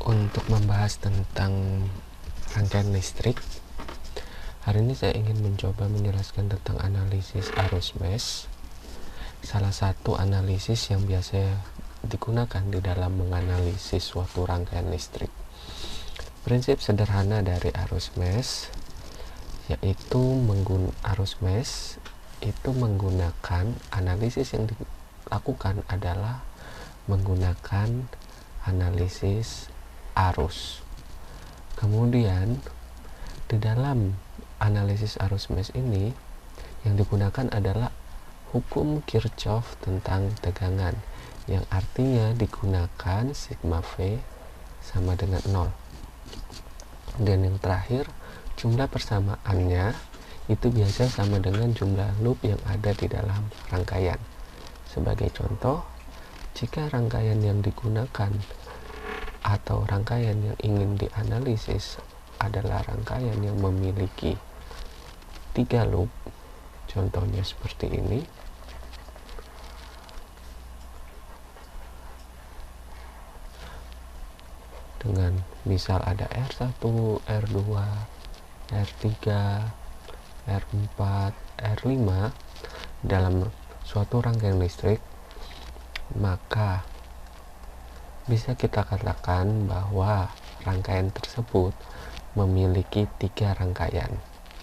Untuk membahas tentang rangkaian listrik, hari ini saya ingin mencoba menjelaskan tentang analisis arus mes, salah satu analisis yang biasa digunakan di dalam menganalisis suatu rangkaian listrik. Prinsip sederhana dari arus mes yaitu arus mes itu menggunakan analisis yang dilakukan adalah menggunakan analisis arus. Kemudian di dalam analisis arus mes ini yang digunakan adalah hukum Kirchhoff tentang tegangan, yang artinya digunakan sigma V sama dengan 0. Dan yang terakhir, jumlah persamaannya itu biasa sama dengan jumlah loop yang ada di dalam rangkaian. Sebagai contoh, jika rangkaian yang digunakan atau rangkaian yang ingin dianalisis adalah rangkaian yang memiliki 3 loop, contohnya seperti ini. Dengan misal ada R1, R2, R3, R4, R5 dalam suatu rangkaian listrik, maka bisa kita katakan bahwa rangkaian tersebut memiliki 3 rangkaian,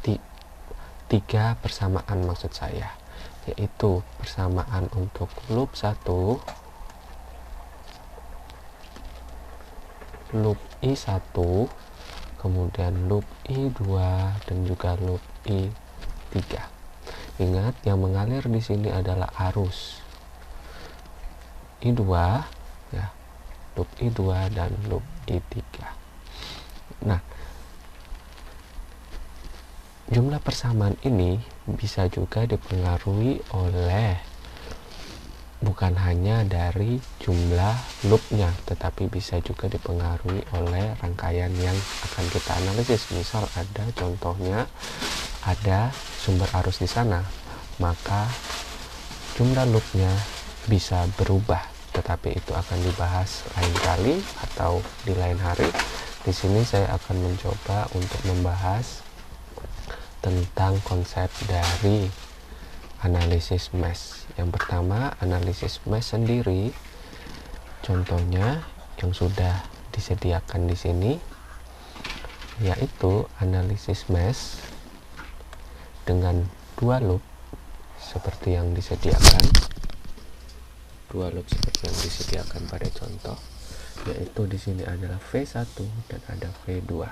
3 persamaan maksud saya, yaitu persamaan untuk loop 1, loop I1, kemudian loop I2 dan juga loop I3. Ingat, yang mengalir di sini adalah arus I2 ya, loop I2 dan loop I3. Nah, jumlah persamaan ini bisa juga dipengaruhi oleh bukan hanya dari jumlah loopnya, tetapi bisa juga dipengaruhi oleh rangkaian yang akan kita analisis. Misal contohnya ada sumber arus di sana, maka jumlah loopnya bisa berubah, tetapi itu akan dibahas lain kali atau di lain hari. Di sini saya akan mencoba untuk membahas tentang konsep dari analisis mes. Yang pertama, analisis mes sendiri, contohnya yang sudah disediakan di sini, yaitu analisis mes dengan 2 loop seperti yang disediakan, 2 loop seperti yang disediakan pada contoh, yaitu di sini adalah V1 dan ada V2,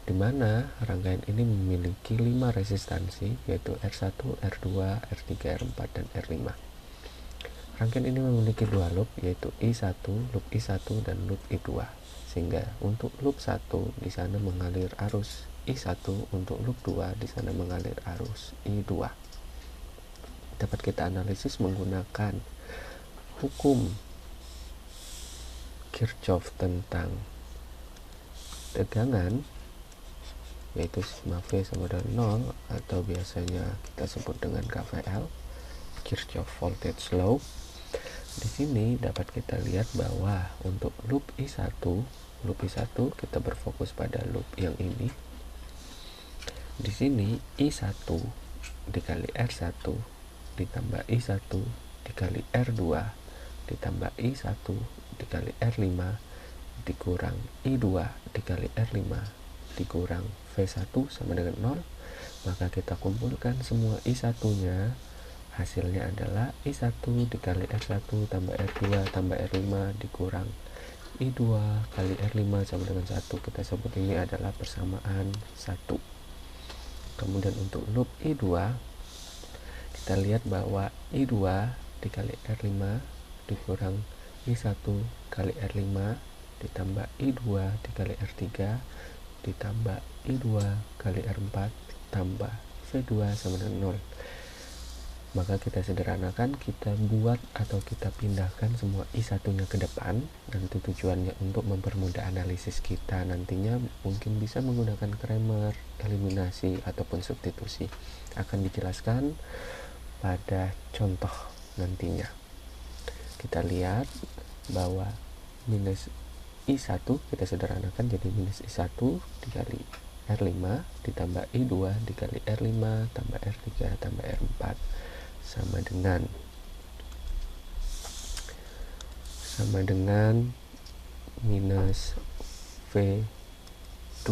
di mana rangkaian ini memiliki 5 resistansi, yaitu R1, R2, R3, R4, dan R5. Rangkaian ini memiliki 2 loop, yaitu I1, loop I1 dan loop I2. Sehingga untuk loop 1 di sana mengalir arus I1, untuk loop 2 di sana mengalir arus I2. Dapat kita analisis menggunakan hukum Kirchhoff tentang tegangan, yaitu sigma V sama dengan 0 atau biasanya kita sebut dengan KVL, Kirchhoff Voltage Law. Di sini dapat kita lihat bahwa untuk loop I1 kita berfokus pada loop yang ini. Di sini I1 dikali R1 ditambah I1 dikali R2 ditambah I1 dikali R5 dikurang I2 dikali R5 dikurang V1 sama dengan 0, maka kita kumpulkan semua I1 nya, hasilnya adalah I1 dikali R1 tambah R2 tambah R5 dikurang I2 kali R5 sama dengan 1. Kita sebut ini adalah persamaan 1. Kemudian untuk loop I2, kita lihat bahwa I2 dikali R5 dikurang I1 kali R5 ditambah I2 dikali R3 ditambah I2 kali R4 tambah V2 sama dengan 0. Maka kita sederhanakan, kita buat atau kita pindahkan semua I1 nya ke depan. Nanti tujuannya untuk mempermudah analisis kita nantinya, mungkin bisa menggunakan Kramer, eliminasi, ataupun substitusi. Akan dijelaskan pada contoh nantinya. Kita lihat bahwa minus I1 kita sederhanakan jadi minus I1 dikali R5 ditambah I2 dikali R5 tambah R3 tambah R4 sama dengan minus V2.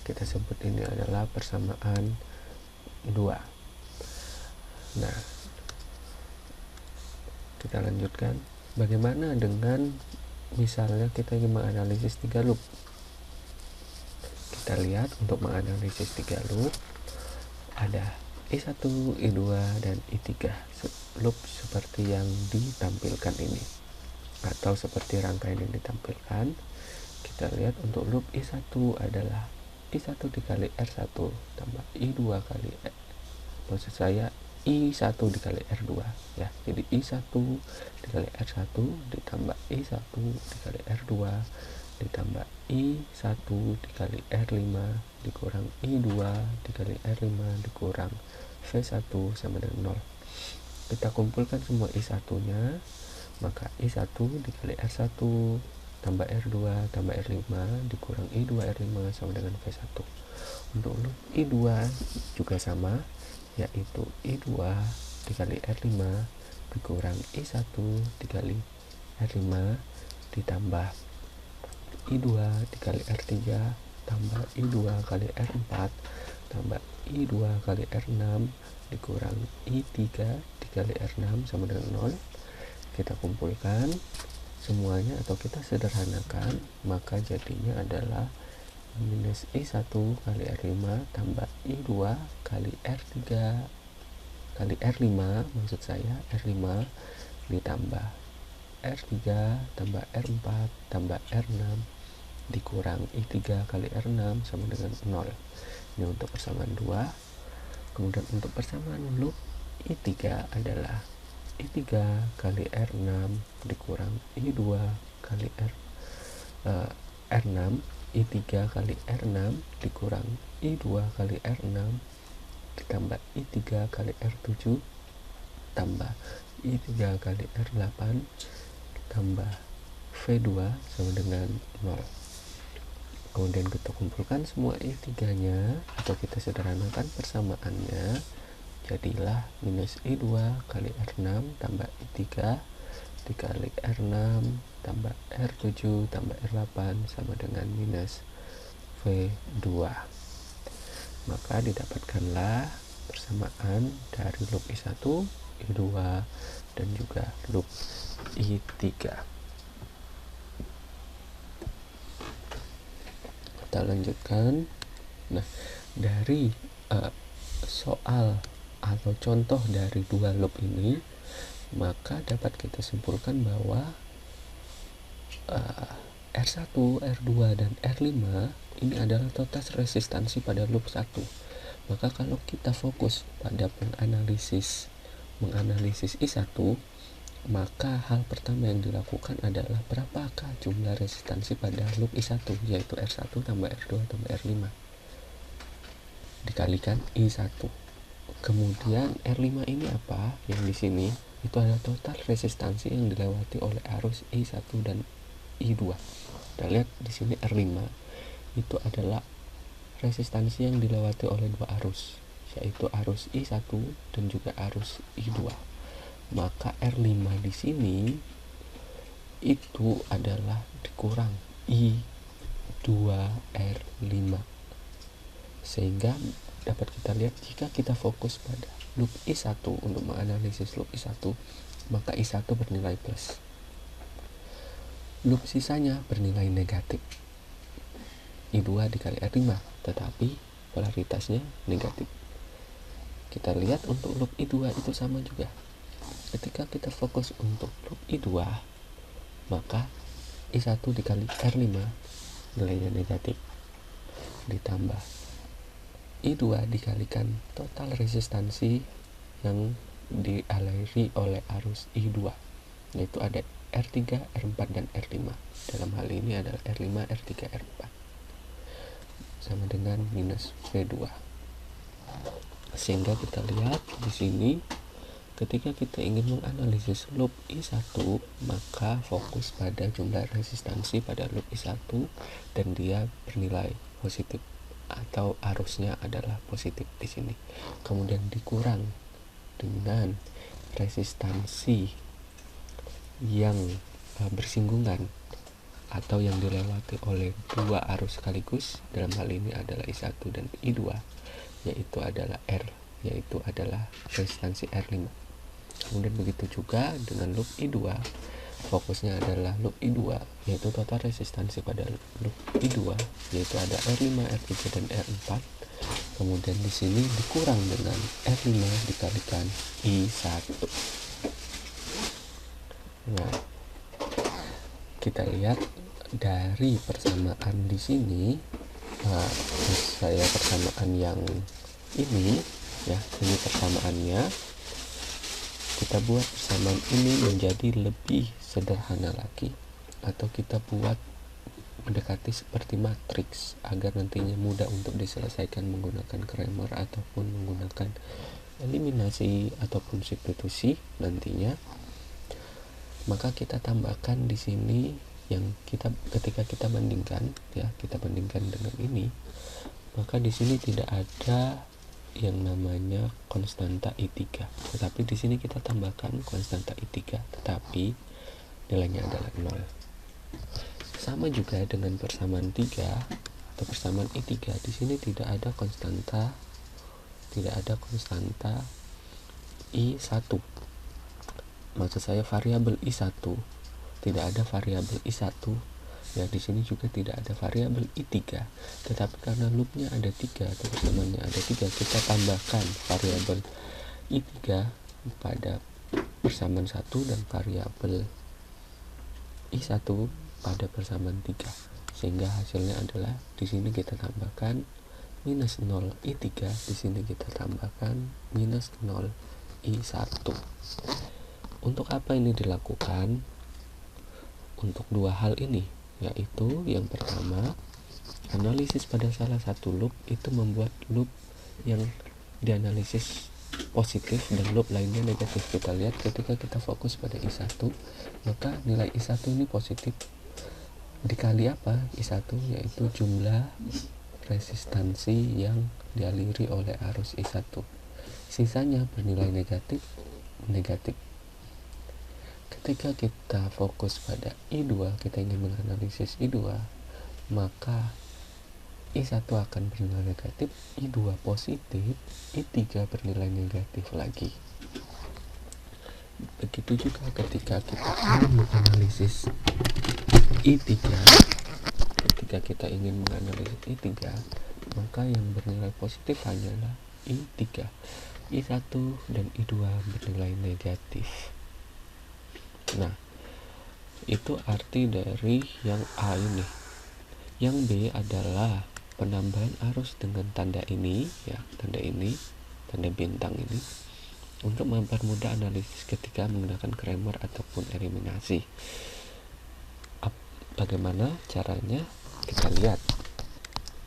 Kita sebut ini adalah persamaan 2. Nah, kita lanjutkan. Bagaimana dengan misalnya kita ingin menganalisis 3 loop? Kita lihat untuk menganalisis 3 loop ada I1, I2, dan I3 loop seperti yang ditampilkan ini atau seperti rangkaian yang ditampilkan. Kita lihat untuk loop I1 adalah I1 dikali R1 tambah I2 kali maksud saya I1 dikali R2 ya. Jadi I1 dikali R1 ditambah I1 dikali R2 ditambah I1 dikali R5 dikurang I2 dikali R5 dikurang V1 sama dengan 0. Kita kumpulkan semua I1 nya, maka I1 dikali R1 tambah R2 tambah R5 dikurang I2 R5 sama dengan V1. Untuk loop I2 juga sama, yaitu I2 dikali R5 dikurang I1 dikali R5 ditambah I2 dikali R3 tambah I2 kali R4 tambah I2 kali R6 dikurang I3 dikali R6 sama dengan 0. Kita kumpulkan semuanya atau kita sederhanakan, maka jadinya adalah minus I1 kali R5 tambah I2 kali R3 kali R5 maksud saya R5 ditambah R3 tambah R4 tambah R6 dikurang I3 kali R6 sama dengan 0. Ini untuk persamaan 2. Kemudian untuk persamaan loop I3 adalah I3 kali R6 dikurang I2 kali R6 I3 kali R6 dikurang I2 kali R6 ditambah I3 kali R7 tambah I3 kali R8 tambah V2 sama dengan 0. Kemudian kita kumpulkan semua I3 nya atau kita sederhanakan persamaannya, jadilah minus I2 kali R6 tambah I3 dikali R6 tambah R7 tambah R8 sama dengan minus V2. Maka didapatkanlah persamaan dari loop I1, I2, dan juga loop I3. Kita lanjutkan. Nah, dari soal atau contoh dari 2 loop ini, maka dapat kita simpulkan bahwa R1, R2, dan R5 ini adalah total resistansi pada loop 1. Maka kalau kita fokus pada menganalisis I1, maka hal pertama yang dilakukan adalah berapakah jumlah resistansi pada loop I1, yaitu R1 tambah R2 tambah R5 dikalikan I1. Kemudian R5 ini apa? Yang di sini itu adalah total resistansi yang dilewati oleh arus I1 dan I2. Kita lihat di sini R5 itu adalah resistansi yang dilewati oleh 2 arus, yaitu arus I1 dan juga arus I2. Maka R5 di sini itu adalah dikurang I2 R5, sehingga dapat kita lihat jika kita fokus pada loop I1 untuk menganalisis loop I1, maka I1 bernilai plus, loop sisanya bernilai negatif, I2 dikali R5, tetapi polaritasnya negatif. Kita lihat untuk loop I2 itu sama juga. Ketika kita fokus untuk loop I2, maka I1 dikali R5 nilainya negatif, ditambah I2 dikalikan total resistansi yang dialiri oleh arus I2, yaitu ada R3, R4, dan R5. Dalam hal ini adalah R5, R3, R4 sama dengan minus V2. Sehingga kita lihat di sini ketika kita ingin menganalisis loop I1, maka fokus pada jumlah resistansi pada loop I1 dan dia bernilai positif atau arusnya adalah positif di sini. Kemudian dikurang dengan resistansi yang bersinggungan atau yang dilewati oleh dua arus sekaligus, dalam hal ini adalah I1 dan I2, yaitu adalah resistansi R5. Kemudian begitu juga dengan loop I2, fokusnya adalah loop I2, yaitu total resistansi pada loop I2, yaitu ada R5, R3, dan R4. Kemudian di sini dikurang dengan R5 dikalikan I1. Nah, kita lihat dari persamaan di sini, saya persamaan yang ini ya, ini persamaannya. Kita buat persamaan ini menjadi lebih sederhana lagi, atau kita buat mendekati seperti matriks agar nantinya mudah untuk diselesaikan menggunakan Cramer ataupun menggunakan eliminasi ataupun substitusi nantinya. Maka kita tambahkan di sini yang ketika kita bandingkan ya, kita bandingkan dengan ini, maka di sini tidak ada yang namanya konstanta I3, tetapi di sini kita tambahkan konstanta I3 tetapi nilainya adalah 0. Sama juga dengan persamaan 3 atau persamaan I3, di sini tidak ada konstanta I1. Maksud saya variabel I1, tidak ada variabel I1. Ya, di sini juga tidak ada variabel I3, tetapi karena loopnya ada 3 atau persamaannya ada 3, kita tambahkan variabel I3 pada persamaan 1 dan variabel I1 pada persamaan 3, sehingga hasilnya adalah di sini kita tambahkan minus 0 I3, di sini kita tambahkan minus 0 I1. Untuk apa ini dilakukan? Untuk dua hal ini, yaitu yang pertama, analisis pada salah satu loop itu membuat loop yang dianalisis positif dan loop lainnya negatif. Kita lihat ketika kita fokus pada I1, maka nilai I1 ini positif dikali apa? I1 yaitu jumlah resistansi yang dialiri oleh arus I1. Sisanya bernilai negatif. Ketika kita fokus pada I2, kita ingin menganalisis I2, maka I1 akan bernilai negatif, I2 positif, I3 bernilai negatif lagi. Begitu juga ketika kita ingin menganalisis I3, maka yang bernilai positif hanyalah I3. I1 dan I2 bernilai negatif. Nah, itu arti dari yang A ini. Yang B adalah penambahan arus dengan tanda ini ya, tanda bintang ini, untuk mempermudah analisis ketika menggunakan Cramer ataupun eliminasi. Bagaimana caranya? Kita lihat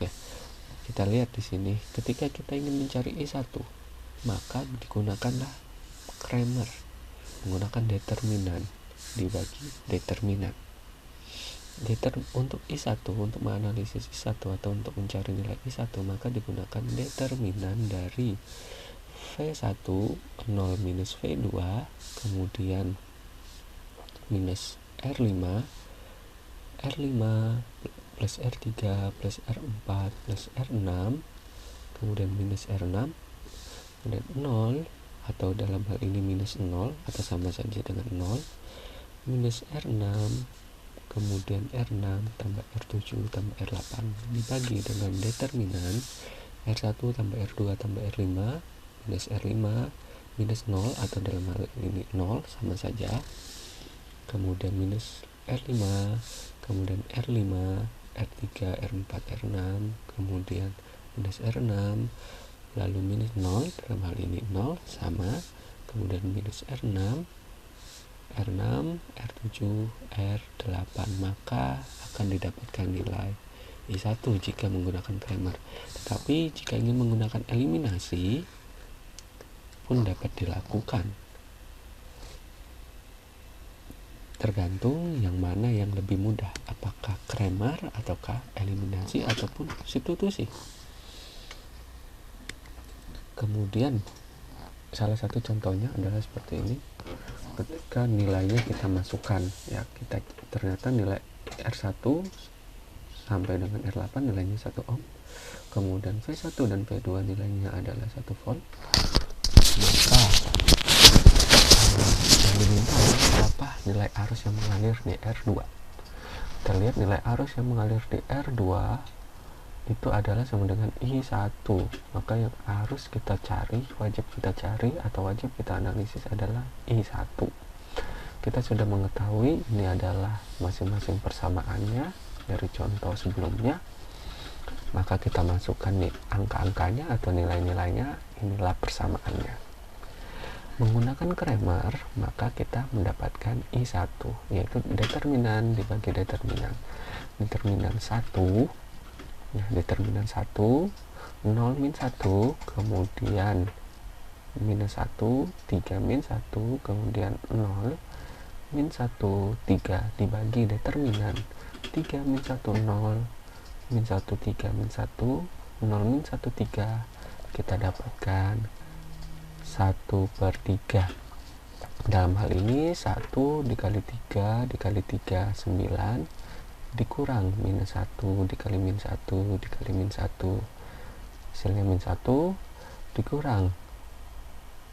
ya. Kita lihat di sini, ketika kita ingin mencari I1, maka digunakanlah Cramer, menggunakan determinan dibagi determinan. Untuk I1, untuk menganalisis I1 atau untuk mencari nilai I1, maka digunakan determinan dari V1 0 minus V2, kemudian minus R5 plus R3 plus R4 plus R6, kemudian minus R6, kemudian 0, atau dalam hal ini minus 0 atau sama saja dengan 0, minus R6, kemudian R6 tambah R7 tambah R8 dibagi dengan determinan R1 tambah R2 tambah R5 minus R5 minus 0 atau dalam hal ini 0 sama saja, kemudian minus R5, kemudian R5, R3, R4, R6, kemudian minus R6, lalu minus 0, dalam hal ini 0 sama, kemudian minus R6, R6, R7, R8, maka akan didapatkan nilai I1 jika menggunakan Cramer. Tetapi jika ingin menggunakan eliminasi pun dapat dilakukan. tergantung yang mana yang lebih mudah, apakah Cramer ataukah eliminasi ataupun substitusi. Kemudian salah satu contohnya adalah seperti ini. Ketika nilainya kita masukkan, ya, kita ternyata nilai R1 sampai dengan R8 nilainya 1 ohm, kemudian V1 dan V2 nilainya adalah 1 volt, maka yang diminta berapa nilai arus yang mengalir di R2. Kita lihat nilai arus yang mengalir di R2 itu adalah sama dengan I1, maka yang harus kita cari, wajib kita cari atau wajib kita analisis adalah I1. Kita sudah mengetahui ini adalah masing-masing persamaannya dari contoh sebelumnya, maka kita masukkan nih angka-angkanya atau nilai-nilainya, inilah persamaannya. Menggunakan Cramer, maka kita mendapatkan I1, yaitu determinan dibagi determinan. Determinan 1, ya, determinan 1, 0 min 1, kemudian minus 1, 3 min 1, kemudian 0, min 1, 3, dibagi determinan 3 min 1, 0, min 1, 3, min 1, 0, min 1, 3, kita dapatkan 1/3. Dalam hal ini 1 dikali 3 dikali 3, 9, dikurang minus 1 dikali min 1 dikali min 1, hasilnya min 1, dikurang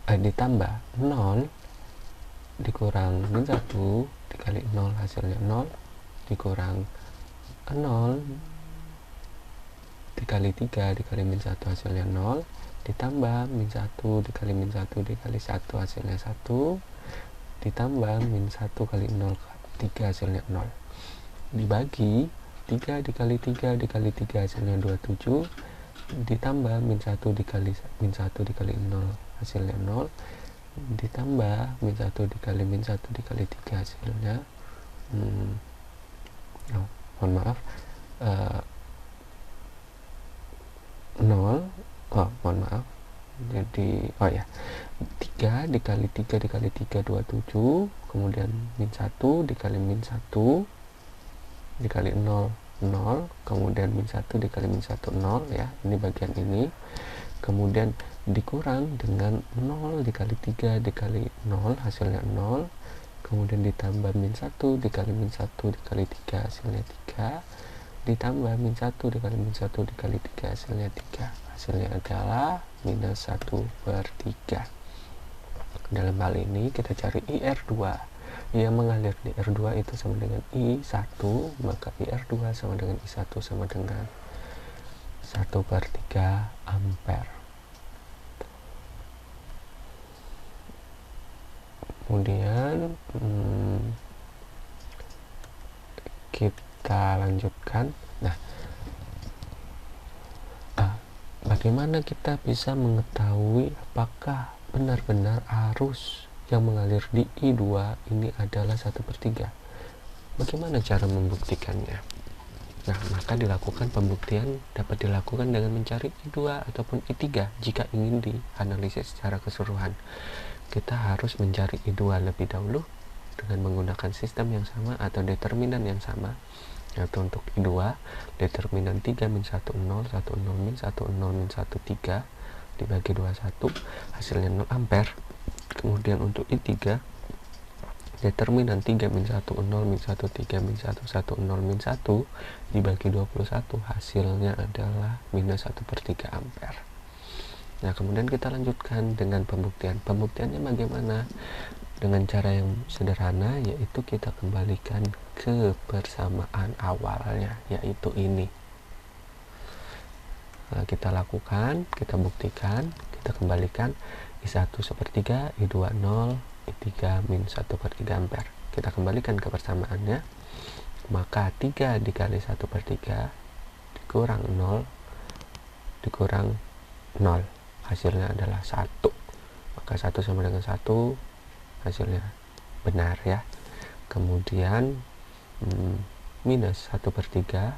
ditambah 0 dikurang min 1 dikali 0, hasilnya 0, dikurang 0 dikali 3 dikali min 1, hasilnya 0, ditambah min 1 dikali min 1 dikali 1, hasilnya 1, ditambah min 1 kali 0, 3, hasilnya 0, dibagi 3 dikali 3 dikali 3, hasilnya 27, ditambah min 1 dikali min 1 dikali 0, hasilnya 0, ditambah min 1 dikali min 1 dikali 3, hasilnya mohon maaf 0, mohon maaf, jadi 3 dikali 3 dikali 3, 27, kemudian min 1 dikali min 1 dikali 0, 0, kemudian min 1 dikali min 1, 0, ya, ini bagian ini, kemudian dikurang dengan 0 dikali 3 dikali 0, hasilnya 0, kemudian ditambah min 1 dikali min 1 dikali 3, hasilnya 3, ditambah min 1 dikali min 1 dikali 3, hasilnya 3, hasilnya adalah minus 1/3. Dalam hal ini kita cari IR2 yang mengalir di R2 itu sama dengan I1, maka IR2 sama dengan I1 sama dengan 1/3 ampere. Kemudian kita lanjutkan. Nah, bagaimana kita bisa mengetahui apakah benar-benar arus yang mengalir di I2 ini adalah 1/3? Bagaimana cara membuktikannya? Nah, maka dilakukan pembuktian dapat dilakukan dengan mencari I2 ataupun I3 jika ingin dianalisis secara keseluruhan. Kita harus mencari I2 lebih dahulu dengan menggunakan sistem yang sama atau determinan yang sama, yaitu untuk I2 determinan 3 min 1 0 1 0 min 1 0 min 1 3 dibagi 21, hasilnya 0 ampere. Kemudian untuk I3 determinan 3 min 1 0 min 1 3 min 1 1 0 min 1 dibagi 21, hasilnya adalah minus 1/3 ampere. Nah, kemudian kita lanjutkan dengan pembuktian. Pembuktiannya bagaimana? Dengan cara yang sederhana, yaitu kita kembalikan ke persamaan awalnya, yaitu ini. Nah, kita lakukan, kita buktikan, kita kembalikan I1 1/3, I2 0, I3 min 1/3 ampere. Kita kembalikan ke persamaannya, maka 3 dikali 1/3 dikurang 0 dikurang 0, hasilnya adalah 1, maka 1 sama dengan 1, hasilnya benar, ya. Kemudian minus 1/3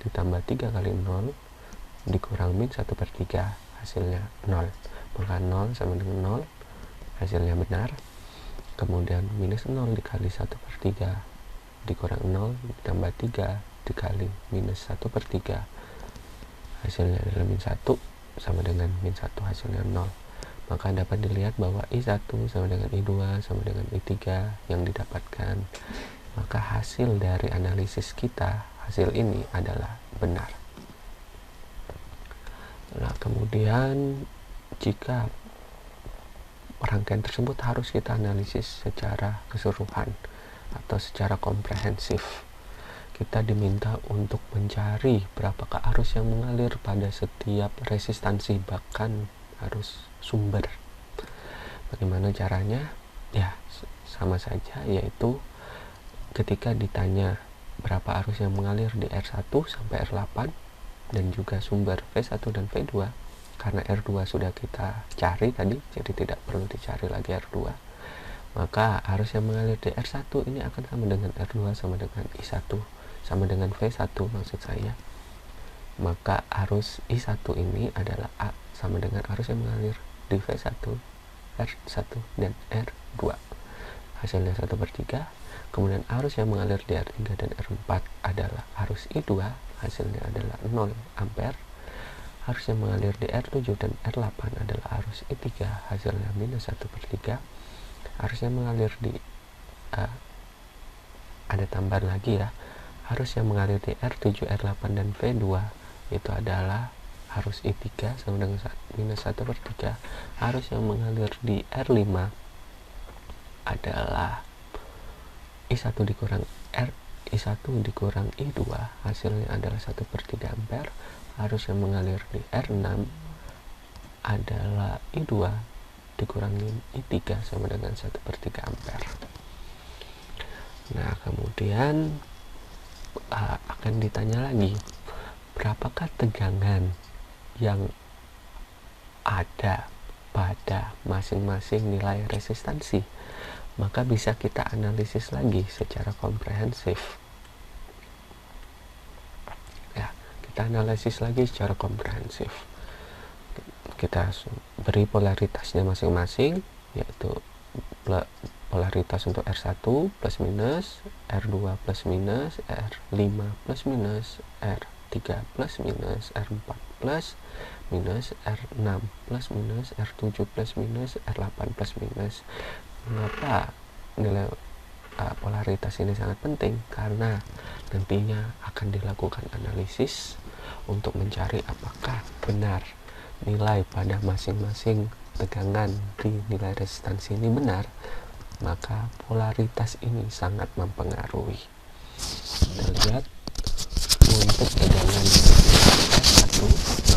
ditambah 3 kali 0 dikurang min 1/3, hasilnya 0, maka 0 sama dengan 0, hasilnya benar. kemudian minus 0 dikali 1/3 dikurang 0 ditambah 3 dikali minus 1/3, hasilnya adalah min 1 sama dengan min 1, hasilnya 0. Maka dapat dilihat bahwa I1 sama dengan I2 sama dengan I3 yang didapatkan. Maka hasil dari analisis kita, hasil ini adalah benar. Nah, kemudian jika rangkaian tersebut harus kita analisis secara keseluruhan atau secara komprehensif. Kita diminta untuk mencari berapakah arus yang mengalir pada setiap resistansi, bahkan arus sumber. Bagaimana caranya? Ya, sama saja, yaitu ketika ditanya berapa arus yang mengalir di R1 sampai R8 dan juga sumber V1 dan V2, karena R2 sudah kita cari tadi, jadi tidak perlu dicari lagi R2, maka arus yang mengalir di R1 ini akan sama dengan R2 sama dengan I1 sama dengan V1 maksud saya. Maka arus I1 ini adalah A sama dengan arus yang mengalir di V1, R1 dan R2, hasilnya 1/3. Kemudian arus yang mengalir di R3 dan R4 adalah arus I2, hasilnya adalah 0 ampere. Arus yang mengalir di R7 dan R8 adalah arus I3, hasilnya minus 1/3. Arus yang mengalir di ada tambahan lagi ya, arus yang mengalir di R7, R8 dan V2 itu adalah arus I3 sama dengan minus 1/3. Arus yang mengalir di R5 adalah I1 dikurang I2, hasilnya adalah 1/3 ampere. Arus yang mengalir di R6 adalah I2 dikurangin I3 sama dengan 1/3 ampere. Nah, kemudian akan ditanya lagi, berapakah tegangan yang ada pada masing-masing nilai resistansi? Maka bisa kita analisis lagi secara komprehensif. Ya, kita analisis lagi secara komprehensif. Kita beri polaritasnya masing-masing, yaitu polaritas untuk R1 plus minus, R2 plus minus, R5 plus minus, R3 plus minus, R4 plus minus, R6 plus minus, R7 plus minus, R8 plus minus. Mengapa nilai polaritas ini sangat penting? Karena nantinya akan dilakukan analisis untuk mencari apakah benar nilai pada masing-masing tegangan di nilai resistansi ini benar. Maka polaritas ini sangat mempengaruhi. Kita lihat untuk tegangan R1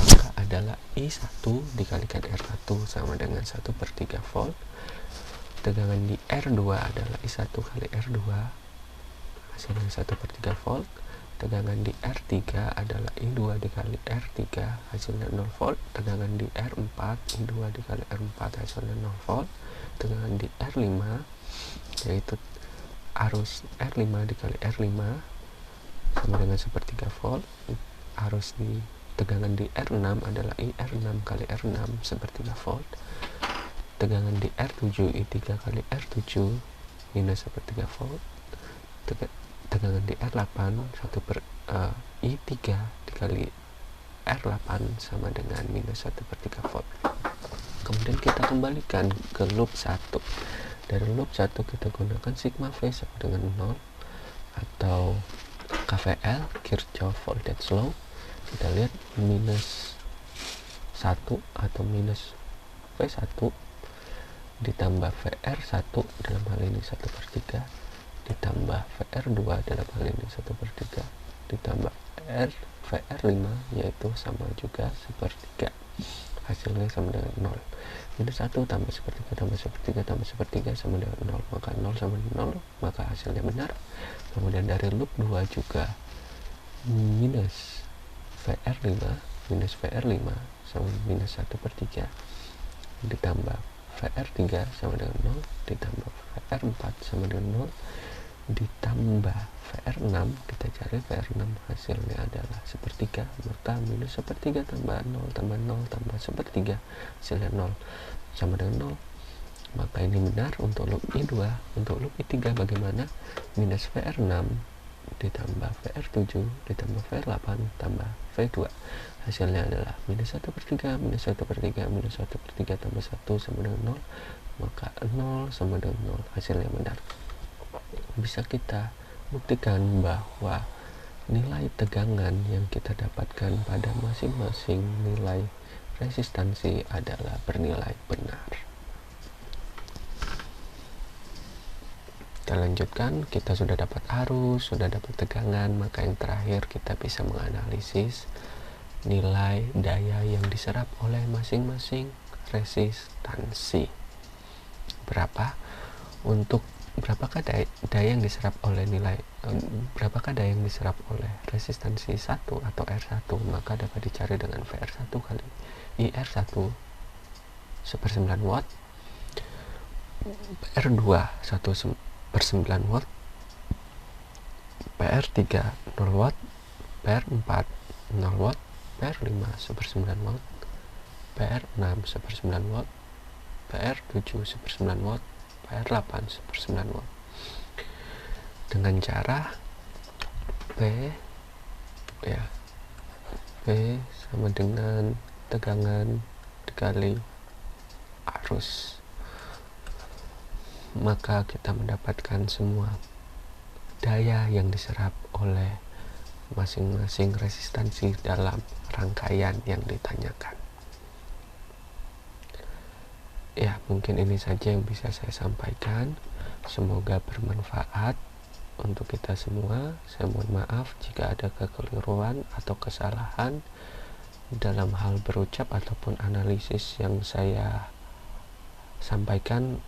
maka adalah I1 dikalikan R1 sama dengan 1/3 volt. Tegangan di R2 adalah I1 kali R2 hasilnya 1/3 volt. Tegangan di R3 adalah I2 dikali R3 hasilnya 0 volt. Tegangan di R4 I2 dikali R4 hasilnya 0 volt. Tegangan di R5 yaitu arus R5 dikali R5 sama dengan 1/3 volt. Arus di tegangan di R6 adalah IR6 kali R6 1/3 volt. Tegangan di R7 I3 kali R7 minus 1/3 volt. Tegangan di R8 I3 dikali R8 sama dengan minus 1/3 volt. Kemudian kita kembalikan ke loop 1. Dari loop 1 kita gunakan sigma V sama dengan 0 atau KVL, Kirchhoff Voltage Law. Kita lihat minus 1 atau minus V1 ditambah VR1 dalam hal ini 1/3 ditambah VR2 dalam hal ini 1/3 ditambah VR5 yaitu sama juga 1/3, hasilnya sama dengan 0. Minus 1 tambah 1/3 tambah 1/3 tambah 1/3 sama dengan 0, maka 0 sama dengan 0, maka hasilnya benar. Kemudian dari loop 2 juga minus VR5 sama minus 1/3 ditambah VR3 sama dengan 0 ditambah VR4 sama dengan 0 ditambah VR6, kita cari VR6 hasilnya adalah 1/3, maka minus 1/3 tambah 0 tambah 0 tambah 1/3 hasilnya 0 sama dengan 0. maka ini benar untuk loop I2. Untuk loop I3 bagaimana? Minus VR6 ditambah VR7 ditambah VR8 tambah V2. Hasilnya adalah minus 1/3, minus 1/3, minus 1/3 tambah 1 sama dengan 0, maka 0 sama dengan 0. Hasilnya benar. Bisa kita buktikan bahwa nilai tegangan yang kita dapatkan pada masing-masing nilai resistansi adalah bernilai benar. Kita lanjutkan, kita sudah dapat arus, sudah dapat tegangan, maka yang terakhir kita bisa menganalisis nilai daya yang diserap oleh masing-masing resistansi. Berapakah daya yang diserap oleh berapakah daya yang diserap oleh resistansi 1 atau R1, maka dapat dicari dengan VR1 kali IR1 1/9 watt, PR2 1/9 watt, PR3 0 watt, PR4 0 watt, PR5 1/9 watt, PR6 1/9 watt, PR7 1/9 watt, PR8 1/9 watt. Dengan cara P sama dengan tegangan dikali arus, maka kita mendapatkan semua daya yang diserap oleh masing-masing resistansi dalam rangkaian yang ditanyakan. Ya, mungkin ini saja yang bisa saya sampaikan. Semoga bermanfaat untuk kita semua. Saya mohon maaf jika ada kekeliruan atau kesalahan dalam hal berucap ataupun analisis yang saya sampaikan